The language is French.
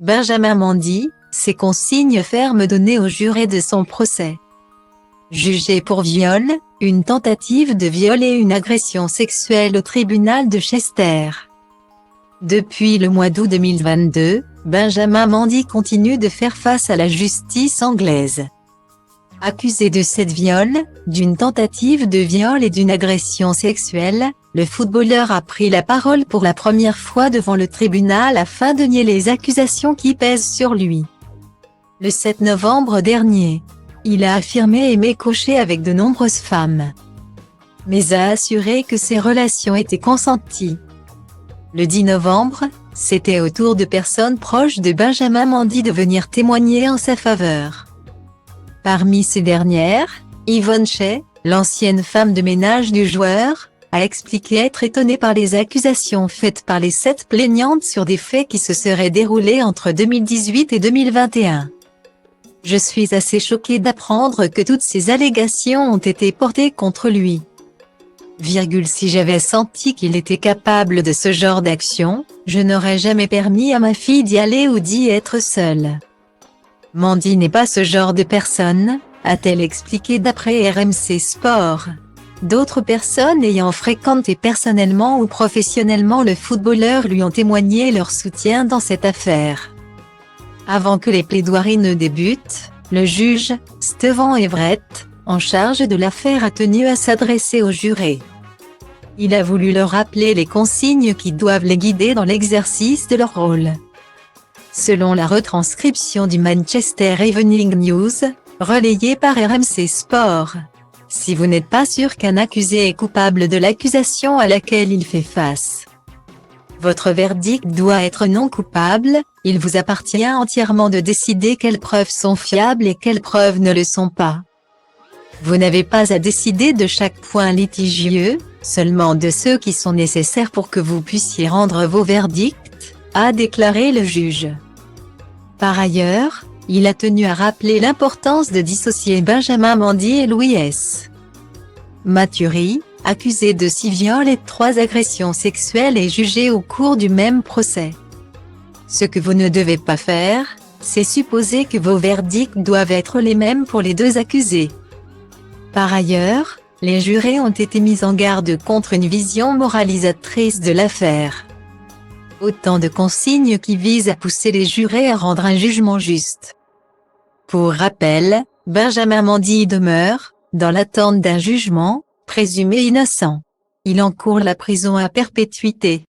Benjamin Mendy, ses consignes fermes données au juré de son procès. Jugé pour viol, une tentative de viol et une agression sexuelle au tribunal de Chester. Depuis le mois d'août 2022, Benjamin Mendy continue de faire face à la justice anglaise. Accusé de 7 viols, d'une tentative de viol et d'une agression sexuelle, le footballeur a pris la parole pour la première fois devant le tribunal afin de nier les accusations qui pèsent sur lui. Le 7 novembre dernier, il a affirmé aimer coucher avec de nombreuses femmes, mais a assuré que ces relations étaient consenties. Le 10 novembre, c'était au tour de personnes proches de Benjamin Mendy de venir témoigner en sa faveur. Parmi ces dernières, Yvonne Shea, l'ancienne femme de ménage du joueur, a expliqué être étonnée par les accusations faites par les 7 plaignantes sur des faits qui se seraient déroulés entre 2018 et 2021. Je suis assez choquée d'apprendre que toutes ces allégations ont été portées contre lui. Si j'avais senti qu'il était capable de ce genre d'action, je n'aurais jamais permis à ma fille d'y aller ou d'y être seule. Mendy n'est pas ce genre de personne, a-t-elle expliqué d'après RMC Sport. D'autres personnes ayant fréquenté personnellement ou professionnellement le footballeur lui ont témoigné leur soutien dans cette affaire. Avant que les plaidoiries ne débutent, le juge, Stephen Everett, en charge de l'affaire a tenu à s'adresser aux jurés. Il a voulu leur rappeler les consignes qui doivent les guider dans l'exercice de leur rôle. Selon la retranscription du Manchester Evening News, relayée par RMC Sport, si vous n'êtes pas sûr qu'un accusé est coupable de l'accusation à laquelle il fait face, votre verdict doit être non coupable. Il vous appartient entièrement de décider quelles preuves sont fiables et quelles preuves ne le sont pas. Vous n'avez pas à décider de chaque point litigieux, seulement de ceux qui sont nécessaires pour que vous puissiez rendre vos verdicts, a déclaré le juge. Par ailleurs, il a tenu à rappeler l'importance de dissocier Benjamin Mendy et Louis S. Mathurin, accusé de 6 viols et 3 agressions sexuelles et jugé au cours du même procès. Ce que vous ne devez pas faire, c'est supposer que vos verdicts doivent être les mêmes pour les 2 accusés. Par ailleurs, les jurés ont été mis en garde contre une vision moralisatrice de l'affaire. Autant de consignes qui visent à pousser les jurés à rendre un jugement juste. Pour rappel, Benjamin Mendy demeure, dans l'attente d'un jugement, présumé innocent. Il encourt la prison à perpétuité.